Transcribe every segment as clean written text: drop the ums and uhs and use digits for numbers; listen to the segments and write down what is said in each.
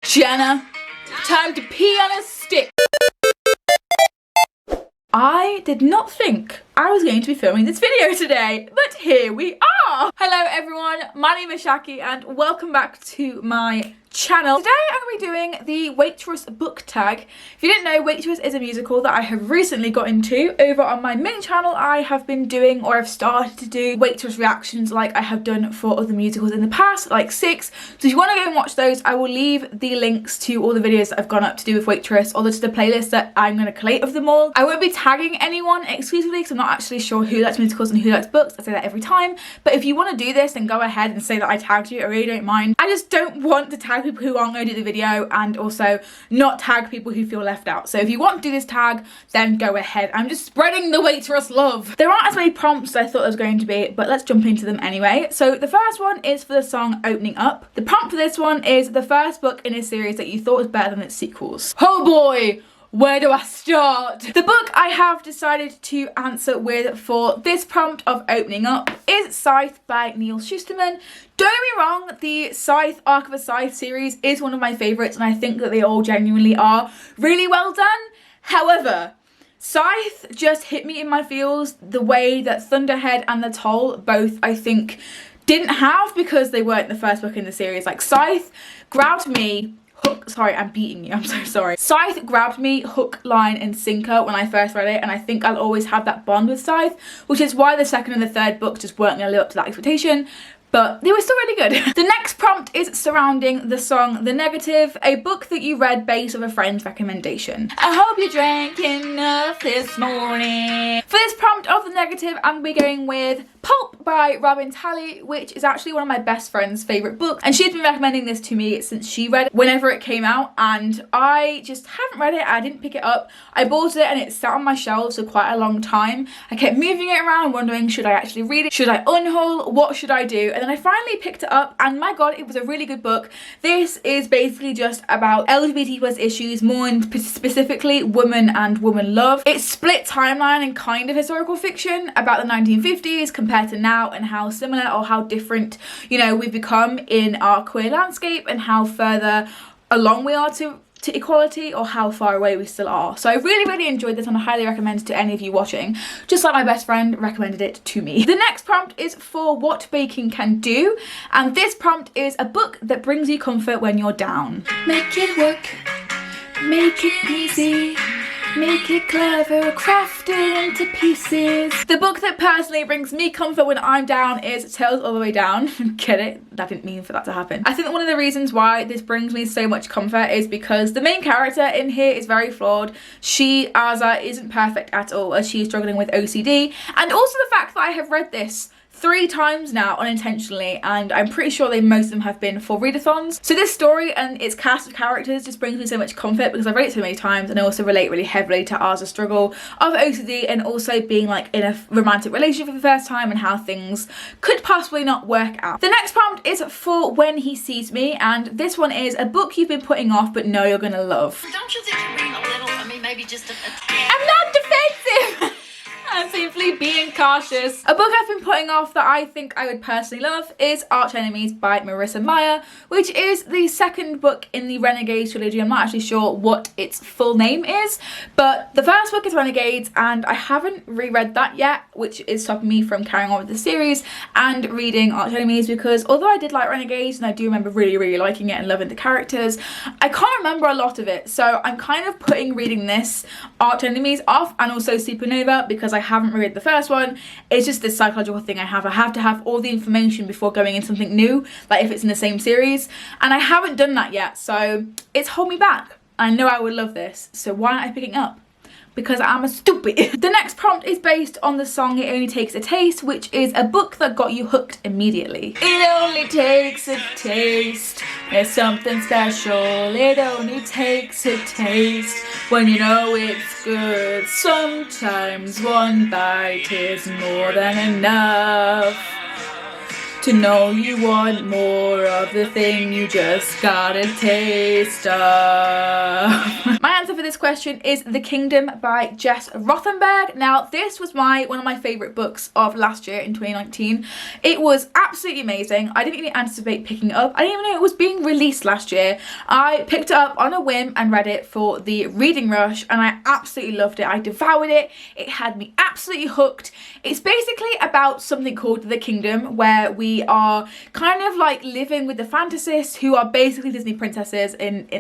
Jenna, time to pee on a stick. I did not think I was going to be filming this video today, but here we are. Hello everyone, my name is Shaki and welcome back to my channel. Today I'm going to be doing the Waitress book tag. If you didn't know, Waitress is a musical that I have recently got into. Over on my main channel I have been doing, or I've started to do, Waitress reactions like I have done for other musicals in the past, like 6. So if you want to go and watch those, I will leave the links to all the videos that I've gone up to do with Waitress, or to the playlist that I'm going to collate of them all. I won't be tagging anyone exclusively because I'm not actually sure who likes musicals and who likes books. I say that every time. But if you want to do this, then go ahead and say that I tagged you. I really don't mind. I just don't want to tag people who aren't going to do the video, and also not tag people who feel left out. So if you want to do this tag, then go ahead. I'm just spreading the Waitress love. There aren't as many prompts as I thought there was going to be, but let's jump into them anyway. So the first one is for the song Opening Up. The prompt for this one is the first book in a series that you thought was better than its sequels. Oh boy! Where do I start? The book I have decided to answer with for this prompt of Opening Up is Scythe by Neil Shusterman. Don't get me wrong, the Scythe Arc of a Scythe series is one of my favourites, and I think that they all genuinely are really well done. However, Scythe just hit me in my feels the way that Thunderhead and The Toll both, I think, didn't have, because they weren't the first book in the series. Like, Scythe grabbed me sorry, I'm beating you, I'm so sorry. Scythe grabbed me hook, line and sinker when I first read it, and I think I'll always have that bond with Scythe, which is why the second and the third books just weren't going to live up to that expectation. But they were still really good. The next prompt is surrounding the song The Negative, a book that you read based on a friend's recommendation. I hope you drank enough this morning. For this prompt of The Negative, I'm going to be going with Pulp by Robin Talley, which is actually one of my best friend's favourite books. And she's been recommending this to me since she read it whenever it came out, and I just haven't read it. I didn't pick it up. I bought it and it sat on my shelves for quite a long time. I kept moving it around, wondering, should I actually read it? Should I unhaul? What should I do? And then I finally picked it up, and my god, it was a really good book. This is basically just about LGBT plus issues, more specifically women and woman love. It's split timeline and kind of historical fiction about the 1950s compared to now, and how similar or how different, you know, we've become in our queer landscape, and how further along we are to equality, or how far away we still are. So I really enjoyed this, and I highly recommend it to any of you watching, just like my best friend recommended it to me. The next prompt is for What Baking Can Do, and this prompt is a book that brings you comfort when you're down. Make it work, make it easy, make it clever, craft it into pieces. The book that personally brings me comfort when I'm down is Tales All the Way Down. Get it? That didn't mean for that to happen. I think that one of the reasons why this brings me so much comfort is because the main character in here is very flawed. She, Aza, isn't perfect at all, as she's struggling with OCD. And also the fact that I have read this 3 times now unintentionally, and I'm pretty sure most of them have been for readathons. So this story and its cast of characters just brings me so much comfort, because I've read it so many times, and I also relate really heavily to Aza's struggle of OCD, and also being like in a romantic relationship for the first time, and how things could possibly not work out. The next prompt is for When He Sees Me, and this one is a book you've been putting off but know you're gonna love. Don't you think you're being a little, I mean, maybe just a I'm not defensive! I'm simply being cautious. A book I've been putting off that I think I would personally love is Arch Enemies by Marissa Meyer, which is the second book in the Renegades trilogy. I'm not actually sure what its full name is, but the first book is Renegades, and I haven't reread that yet, which is stopping me from carrying on with the series and reading Arch Enemies, because although I did like Renegades, and I do remember really liking it and loving the characters, I can't remember a lot of it. So I'm kind of putting reading this Arch Enemies off, and also Supernova, because I haven't read the first one. It's just this psychological thing I have to have all the information before going in something new, like if it's in the same series, and I haven't done that yet, so it's holding me back. I know I would love this, so why aren't I picking it up? Because I'm a stupid. The next prompt is based on the song It Only Takes a Taste, which is a book that got you hooked immediately. It only takes a taste, there's something special. It only takes a taste when you know it's good. Sometimes one bite is more than enough to know you want more of the thing you just got a taste of. My answer for this this question is The Kingdom by Jess Rothenberg. Now, this was one of my favourite books of last year in 2019. It was absolutely amazing. I didn't even anticipate picking it up. I didn't even know it was being released last year. I picked it up on a whim and read it for the reading rush, and I absolutely loved it. I devoured it. It had me absolutely hooked. It's basically about something called The Kingdom, where we are kind of like living with the fantasists, who are basically Disney princesses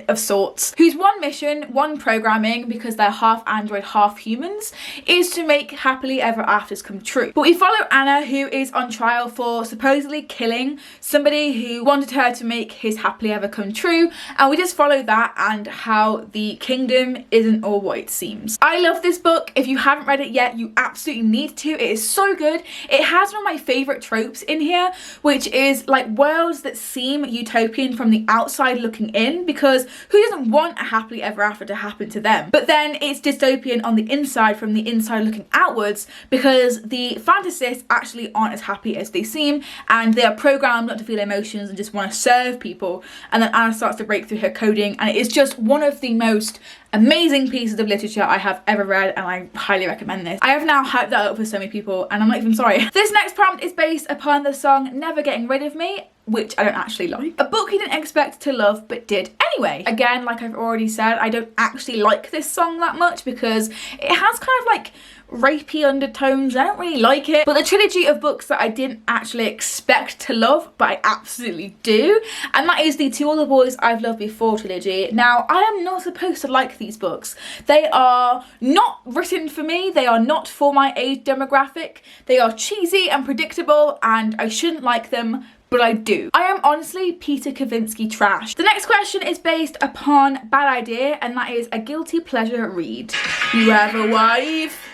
of sorts, whose one mission, one programming, because they're half android, half humans, is to make happily ever afters come true. But we follow Anna, who is on trial for supposedly killing somebody who wanted her to make his happily ever come true, and we just follow that and how the kingdom isn't all what it seems. I love this book. If you haven't read it yet, you absolutely need to. It is so good. It has one of my favourite tropes in here, which is like worlds that seem utopian from the outside looking in, because who doesn't want a happily ever after to happen to them? But then it's dystopian on the inside from the inside looking outwards, because the fantasists actually aren't as happy as they seem, and they are programmed not to feel emotions and just want to serve people. And then Anna starts to break through her coding, and it is just one of the most amazing pieces of literature I have ever read, and I highly recommend this. I have now hyped that up for so many people, and I'm not even sorry. This next prompt is based upon the song Never Getting Rid of Me, which I don't actually like. A book you didn't expect to love but did anyway. Again, like I've already said, I don't actually like this song that much because it has kind of like rapey undertones. I don't really like it. But the trilogy of books that I didn't actually expect to love, but I absolutely do, and that is the To All the Boys I've Loved Before trilogy. Now, I am not supposed to like these books. They are not written for me. They are not for my age demographic. They are cheesy and predictable, and I shouldn't like them, but I do. I am honestly Peter Kavinsky trash. The next question is based upon Bad Idea, and that is a guilty pleasure read. You have a wife,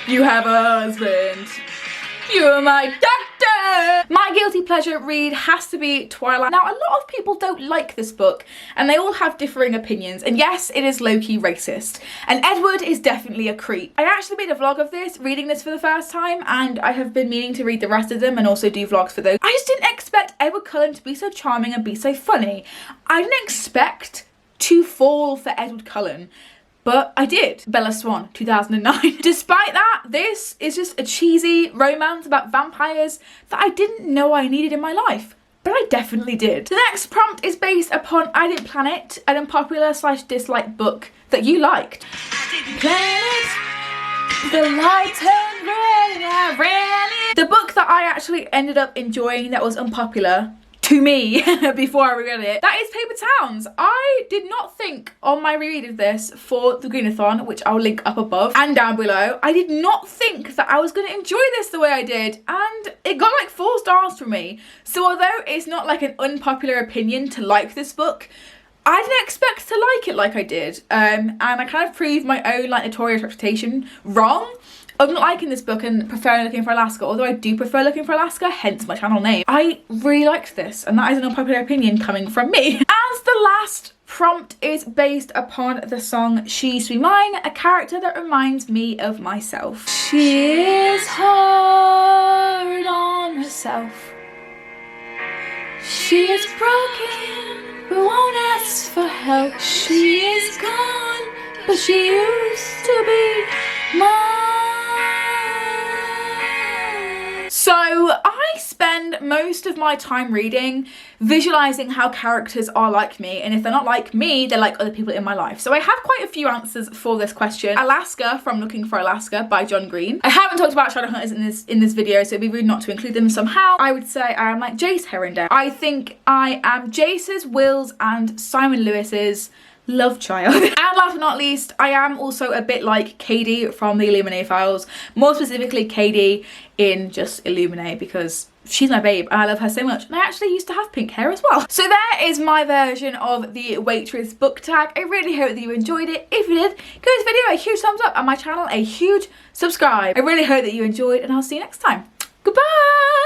you have a husband, you're my doctor. My guilty pleasure read has to be Twilight. Now, a lot of people don't like this book, and they all have differing opinions, and yes, it is low-key racist, and Edward is definitely a creep. I actually made a vlog of this, reading this for the first time, and I have been meaning to read the rest of them and also do vlogs for those. I just didn't expect Edward Cullen to be so charming and be so funny. I didn't expect to fall for Edward Cullen, but I did. Bella Swan, 2009. Despite that, this is just a cheesy romance about vampires that I didn't know I needed in my life, but I definitely did. The next prompt is based upon I Didn't Plan It, an unpopular / dislike book that you liked. I didn't plan it, the light turned red and I ran it. The book that I actually ended up enjoying that was unpopular to me before I read it, that is Paper Towns. I did not think on my reread of this for the Greenathon, which I'll link up above and down below, I did not think that I was going to enjoy this the way I did, and it got like 4 stars from me. So although it's not like an unpopular opinion to like this book, I didn't expect to like it like I did, and I kind of proved my own like notorious reputation wrong of not liking this book and preferring Looking for Alaska, although I do prefer Looking for Alaska, hence my channel name. I really liked this, and that is an unpopular opinion coming from me. As the last prompt is based upon the song She Used to Be Mine, a character that reminds me of myself. She is hard on herself. She is broken, but won't ask for help. She is gone, but she used to be mine. So I spend most of my time reading visualizing how characters are like me, and if they're not like me, they're like other people in my life. So I have quite a few answers for this question. Alaska from Looking for Alaska by John Green. I haven't talked about Shadowhunters in this video, so it'd be rude not to include them somehow. I would say I am like Jace Herondale. I think I am Jace's, Will's, and Simon Lewis's love child. And last but not least, I am also a bit like Katie from the Illuminae files, more specifically Katie in just Illuminae, because she's my babe and I love her so much, and I actually used to have pink hair as well. So there is my version of the Waitress book tag. I really hope that you enjoyed it. If you did, give this video a huge thumbs up and my channel a huge subscribe. I really hope that you enjoyed, and I'll see you next time. Goodbye!